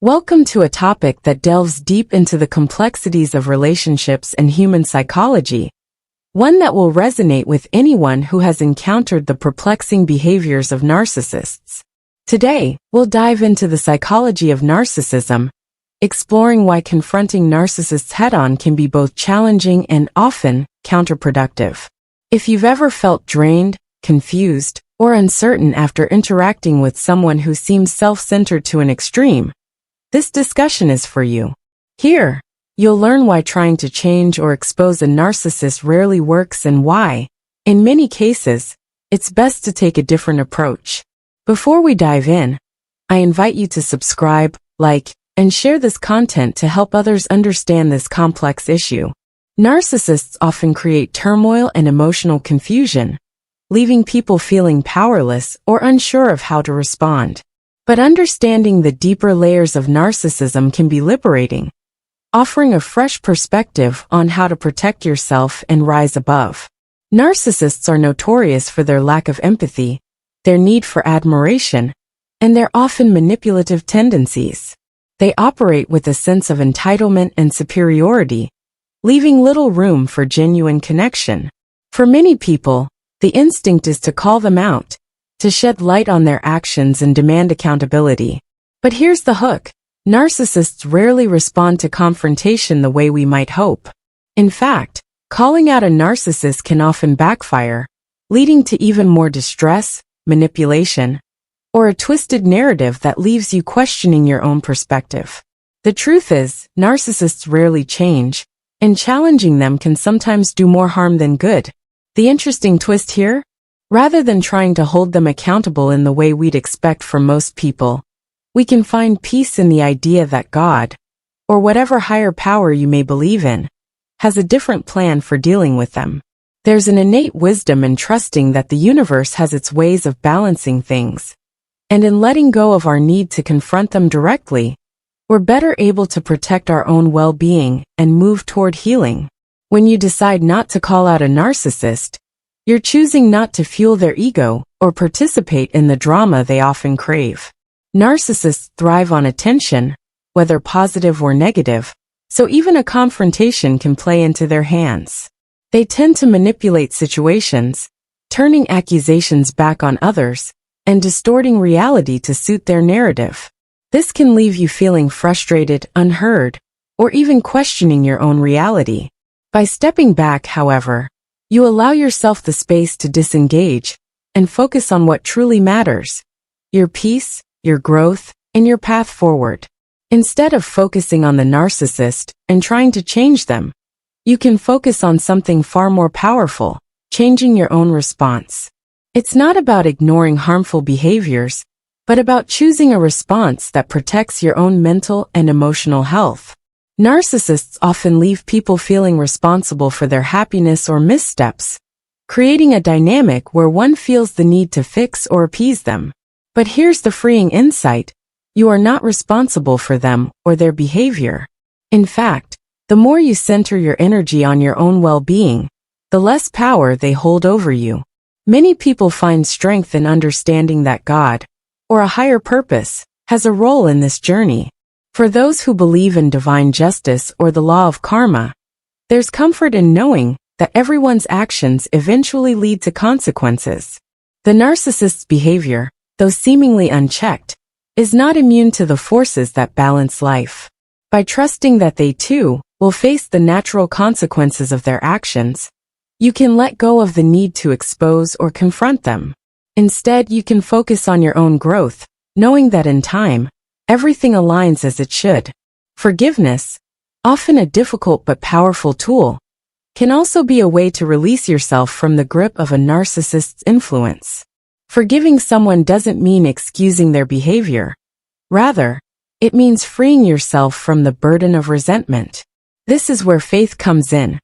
Welcome to a topic that delves deep into the complexities of relationships and human psychology, one that will resonate with anyone who has encountered the perplexing behaviors of narcissists. Today, we'll dive into the psychology of narcissism, exploring why confronting narcissists head-on can be both challenging and often counterproductive. If you've ever felt drained, confused, or uncertain after interacting with someone who seems self-centered to an extreme, this discussion is for you. Here, you'll learn why trying to change or expose a narcissist rarely works and why, in many cases, it's best to take a different approach. Before we dive in, I invite you to subscribe, like, and share this content to help others understand this complex issue. Narcissists often create turmoil and emotional confusion, leaving people feeling powerless or unsure of how to respond. But understanding the deeper layers of narcissism can be liberating, offering a fresh perspective on how to protect yourself and rise above. Narcissists are notorious for their lack of empathy, their need for admiration, and their often manipulative tendencies. They operate with a sense of entitlement and superiority, leaving little room for genuine connection. For many people, the instinct is to call them out, to shed light on their actions and demand accountability. But here's the hook. Narcissists rarely respond to confrontation the way we might hope. In fact, calling out a narcissist can often backfire, leading to even more distress, manipulation, or a twisted narrative that leaves you questioning your own perspective. The truth is, narcissists rarely change, and challenging them can sometimes do more harm than good. The interesting twist here? Rather than trying to hold them accountable in the way we'd expect from most people, we can find peace in the idea that God, or whatever higher power you may believe in, has a different plan for dealing with them. There's an innate wisdom in trusting that the universe has its ways of balancing things, and in letting go of our need to confront them directly, we're better able to protect our own well-being and move toward healing. When you decide not to call out a narcissist, you're choosing not to fuel their ego or participate in the drama they often crave. Narcissists thrive on attention, whether positive or negative, so even a confrontation can play into their hands. They tend to manipulate situations, turning accusations back on others, and distorting reality to suit their narrative. This can leave you feeling frustrated, unheard, or even questioning your own reality. By stepping back, however, you allow yourself the space to disengage and focus on what truly matters: your peace, your growth, and your path forward. Instead of focusing on the narcissist and trying to change them, you can focus on something far more powerful: changing your own response. It's not about ignoring harmful behaviors, but about choosing a response that protects your own mental and emotional health. Narcissists often leave people feeling responsible for their happiness or missteps, creating a dynamic where one feels the need to fix or appease them. But here's the freeing insight: you are not responsible for them or their behavior. In fact, the more you center your energy on your own well-being, the less power they hold over you. Many people find strength in understanding that God, or a higher purpose, has a role in this journey. For those who believe in divine justice or the law of karma, there's comfort in knowing that everyone's actions eventually lead to consequences. The narcissist's behavior, though seemingly unchecked, is not immune to the forces that balance life. By trusting that they too will face the natural consequences of their actions, you can let go of the need to expose or confront them. Instead, you can focus on your own growth, knowing that in time, everything aligns as it should. Forgiveness, often a difficult but powerful tool, can also be a way to release yourself from the grip of a narcissist's influence. Forgiving someone doesn't mean excusing their behavior. Rather, it means freeing yourself from the burden of resentment. This is where faith comes in,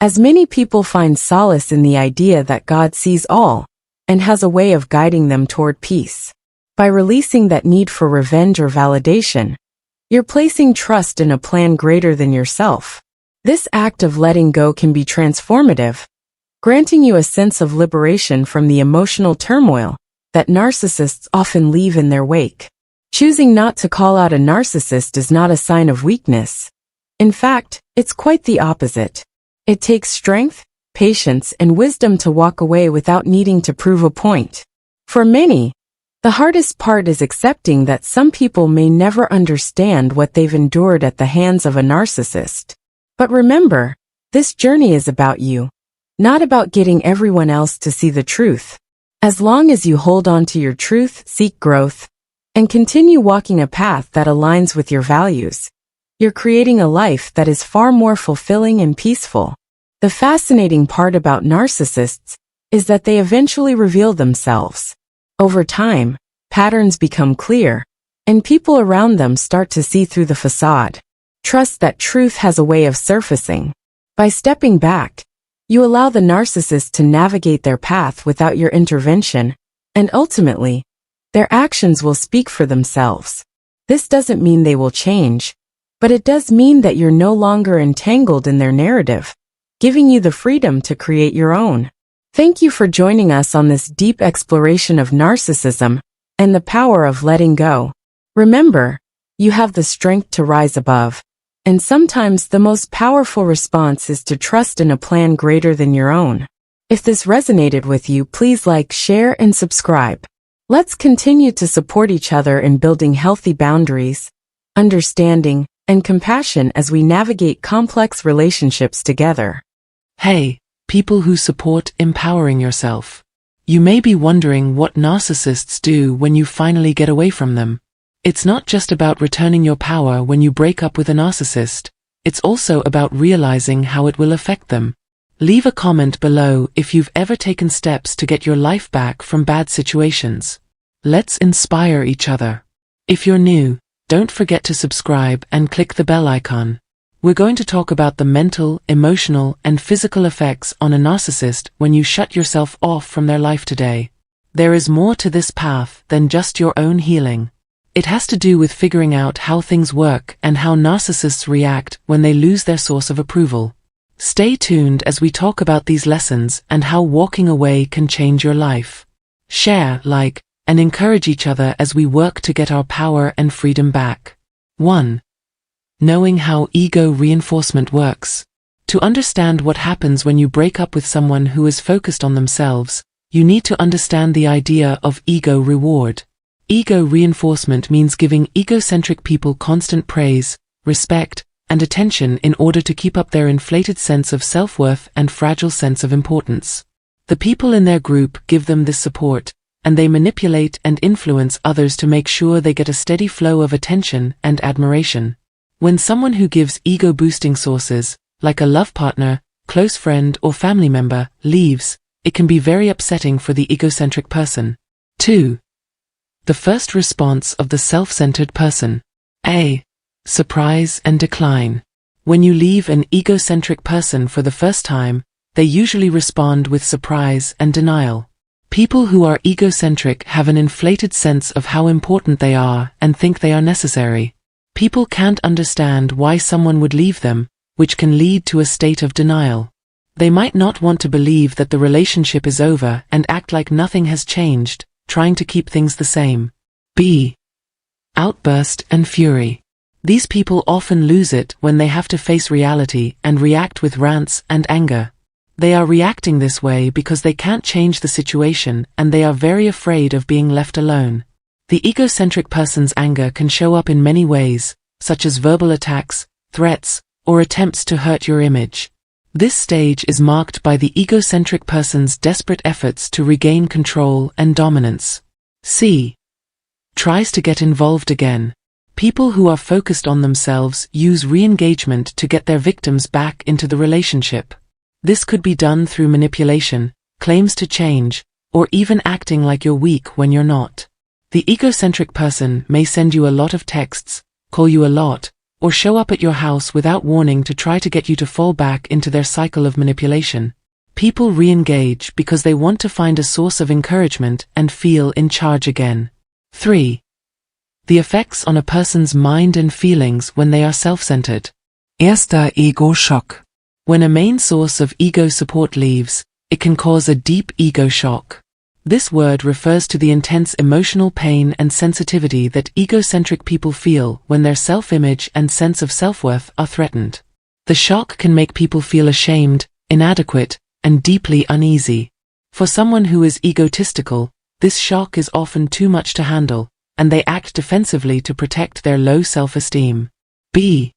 as many people find solace in the idea that God sees all and has a way of guiding them toward peace. By releasing that need for revenge or validation, you're placing trust in a plan greater than yourself. This act of letting go can be transformative, granting you a sense of liberation from the emotional turmoil that narcissists often leave in their wake. Choosing not to call out a narcissist is not a sign of weakness. In fact, it's quite the opposite. It takes strength, patience, and wisdom to walk away without needing to prove a point. For many, the hardest part is accepting that some people may never understand what they've endured at the hands of a narcissist. But remember, this journey is about you, not about getting everyone else to see the truth. As long as you hold on to your truth, seek growth, and continue walking a path that aligns with your values, you're creating a life that is far more fulfilling and peaceful. The fascinating part about narcissists is that they eventually reveal themselves. Over time, patterns become clear, and people around them start to see through the facade. Trust that truth has a way of surfacing. By stepping back, you allow the narcissist to navigate their path without your intervention, and ultimately, their actions will speak for themselves. This doesn't mean they will change, but it does mean that you're no longer entangled in their narrative, giving you the freedom to create your own. Thank you for joining us on this deep exploration of narcissism and the power of letting go. Remember, you have the strength to rise above, and sometimes the most powerful response is to trust in a plan greater than your own. If this resonated with you, please like, share, and subscribe. Let's continue to support each other in building healthy boundaries, understanding, and compassion as we navigate complex relationships together. Hey, people who support empowering yourself. You may be wondering what narcissists do when you finally get away from them. It's not just about returning your power when you break up with a narcissist, it's also about realizing how it will affect them. Leave a comment below if you've ever taken steps to get your life back from bad situations. Let's inspire each other. If you're new, don't forget to subscribe and click the bell icon. We're going to talk about the mental, emotional, and physical effects on a narcissist when you shut yourself off from their life today. There is more to this path than just your own healing. It has to do with figuring out how things work and how narcissists react when they lose their source of approval. Stay tuned as we talk about these lessons and how walking away can change your life. Share, like, and encourage each other as we work to get our power and freedom back. 1. Knowing how ego reinforcement works. To understand what happens when you break up with someone who is focused on themselves, you need to understand the idea of ego reward. Ego reinforcement means giving egocentric people constant praise, respect, and attention in order to keep up their inflated sense of self-worth and fragile sense of importance. The people in their group give them this support, and they manipulate and influence others to make sure they get a steady flow of attention and admiration. When someone who gives ego-boosting sources, like a love partner, close friend, or family member, leaves, it can be very upsetting for the egocentric person. 2. The first response of the self-centered person. A. Surprise and decline. When you leave an egocentric person for the first time, they usually respond with surprise and denial. People who are egocentric have an inflated sense of how important they are and think they are necessary. People can't understand why someone would leave them, which can lead to a state of denial. They might not want to believe that the relationship is over and act like nothing has changed, trying to keep things the same. B. Outburst and fury. These people often lose it when they have to face reality and react with rants and anger. They are reacting this way because they can't change the situation and they are very afraid of being left alone. The egocentric person's anger can show up in many ways, such as verbal attacks, threats, or attempts to hurt your image. This stage is marked by the egocentric person's desperate efforts to regain control and dominance. C. Tries to get involved again. People who are focused on themselves use re-engagement to get their victims back into the relationship. This could be done through manipulation, claims to change, or even acting like you're weak when you're not. The egocentric person may send you a lot of texts, call you a lot, or show up at your house without warning to try to get you to fall back into their cycle of manipulation. People re-engage because they want to find a source of encouragement and feel in charge again. 3. The effects on a person's mind and feelings when they are self-centered. Erster Ego-Schock. When a main source of ego support leaves, it can cause a deep ego shock. This word refers to the intense emotional pain and sensitivity that egocentric people feel when their self-image and sense of self-worth are threatened. The shock can make people feel ashamed, inadequate, and deeply uneasy. For someone who is egotistical, this shock is often too much to handle, and they act defensively to protect their low self-esteem. B.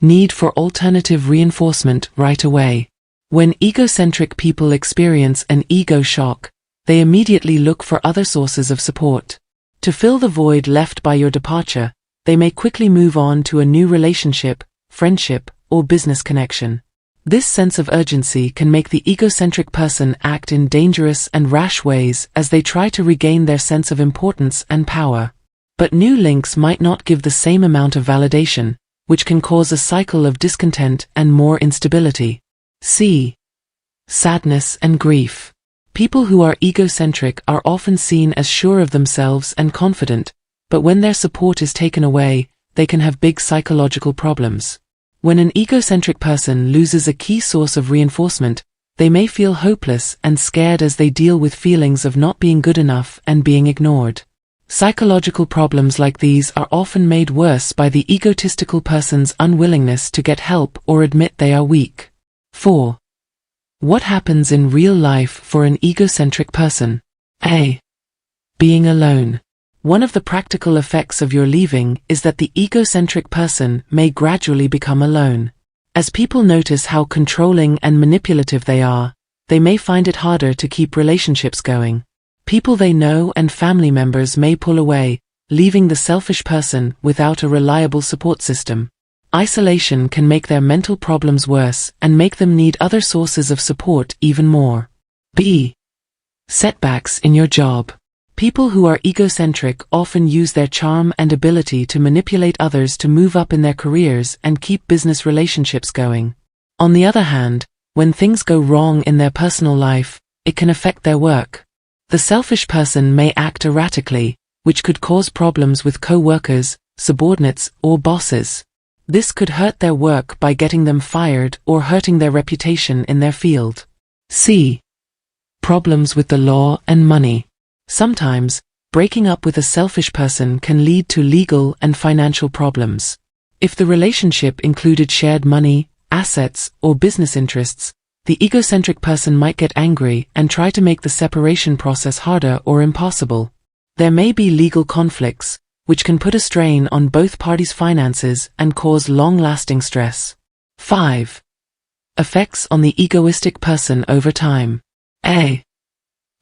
Need for alternative reinforcement right away. When egocentric people experience an ego shock, they immediately look for other sources of support. To fill the void left by your departure, they may quickly move on to a new relationship, friendship, or business connection. This sense of urgency can make the egocentric person act in dangerous and rash ways as they try to regain their sense of importance and power. But new links might not give the same amount of validation, which can cause a cycle of discontent and more instability. C. Sadness and grief. People who are egocentric are often seen as sure of themselves and confident, but when their support is taken away, they can have big psychological problems. When an egocentric person loses a key source of reinforcement, they may feel hopeless and scared as they deal with feelings of not being good enough and being ignored. Psychological problems like these are often made worse by the egotistical person's unwillingness to get help or admit they are weak. 4. What happens in real life for an egocentric person? A. Being alone. One of the practical effects of your leaving is that the egocentric person may gradually become alone. As people notice how controlling and manipulative they are, they may find it harder to keep relationships going. People they know and family members may pull away, leaving the selfish person without a reliable support system. Isolation can make their mental problems worse and make them need other sources of support even more. B. Setbacks in your job. People who are egocentric often use their charm and ability to manipulate others to move up in their careers and keep business relationships going. On the other hand, when things go wrong in their personal life, it can affect their work. The selfish person may act erratically, which could cause problems with co-workers, subordinates, or bosses. This could hurt their work by getting them fired or hurting their reputation in their field. C. Problems with the law and money. Sometimes, breaking up with a selfish person can lead to legal and financial problems. If the relationship included shared money, assets, or business interests, the egocentric person might get angry and try to make the separation process harder or impossible. There may be legal conflicts, which can put a strain on both parties' finances and cause long-lasting stress. 5. Effects on the egoistic person over time. A.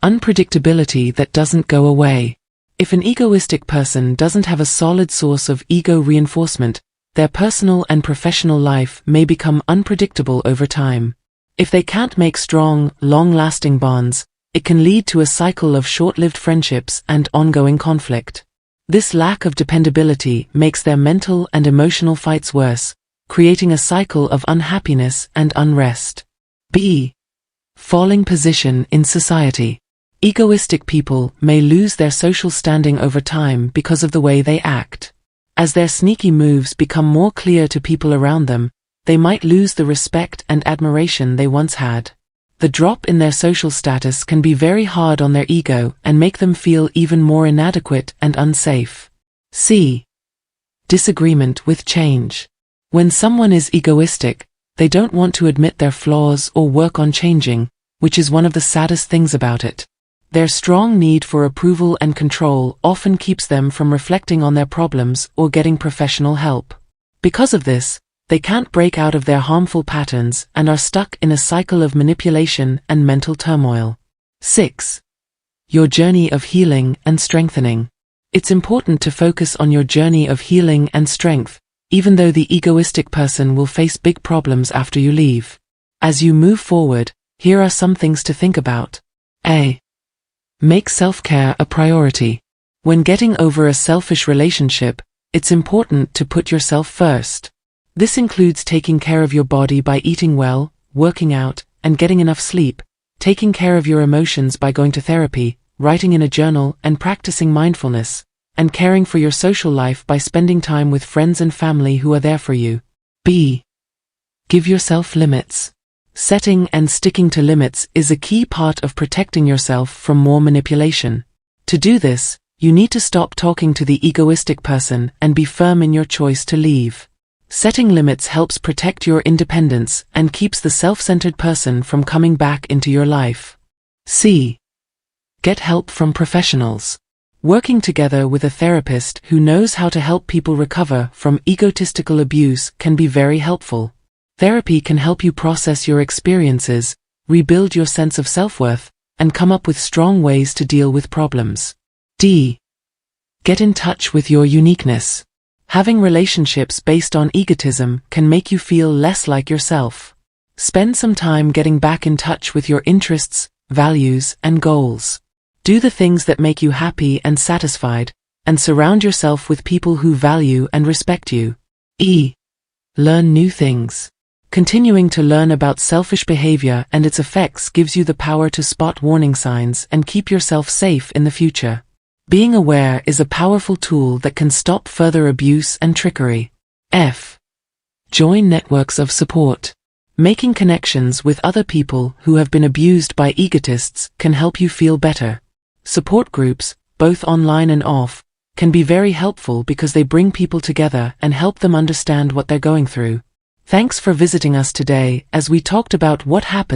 Unpredictability that doesn't go away. If an egoistic person doesn't have a solid source of ego reinforcement, their personal and professional life may become unpredictable over time. If they can't make strong, long-lasting bonds, it can lead to a cycle of short-lived friendships and ongoing conflict. This lack of dependability makes their mental and emotional fights worse, creating a cycle of unhappiness and unrest. B. Falling position in society. Egoistic people may lose their social standing over time because of the way they act. As their sneaky moves become more clear to people around them, they might lose the respect and admiration they once had. The drop in their social status can be very hard on their ego and make them feel even more inadequate and unsafe. C. Disagreement with change. When someone is egoistic, they don't want to admit their flaws or work on changing, which is one of the saddest things about it. Their strong need for approval and control often keeps them from reflecting on their problems or getting professional help. Because of this, they can't break out of their harmful patterns and are stuck in a cycle of manipulation and mental turmoil. 6. Your journey of healing and strengthening. It's important to focus on your journey of healing and strength, even though the egoistic person will face big problems after you leave. As you move forward, here are some things to think about. A. Make self-care a priority. When getting over a selfish relationship, it's important to put yourself first. This includes taking care of your body by eating well, working out, and getting enough sleep, taking care of your emotions by going to therapy, writing in a journal and practicing mindfulness, and caring for your social life by spending time with friends and family who are there for you. B. Give yourself limits. Setting and sticking to limits is a key part of protecting yourself from more manipulation. To do this, you need to stop talking to the egoistic person and be firm in your choice to leave. Setting limits helps protect your independence and keeps the self-centered person from coming back into your life. C. Get help from professionals. Working together with a therapist who knows how to help people recover from egotistical abuse can be very helpful. Therapy can help you process your experiences, rebuild your sense of self-worth, and come up with strong ways to deal with problems. D. Get in touch with your uniqueness. Having relationships based on egotism can make you feel less like yourself. Spend some time getting back in touch with your interests, values, and goals. Do the things that make you happy and satisfied, and surround yourself with people who value and respect you. E. Learn new things. Continuing to learn about selfish behavior and its effects gives you the power to spot warning signs and keep yourself safe in the future. Being aware is a powerful tool that can stop further abuse and trickery. F. Join networks of support. Making connections with other people who have been abused by egotists can help you feel better. Support groups, both online and off, can be very helpful because they bring people together and help them understand what they're going through. Thanks for visiting us today as we talked about what happens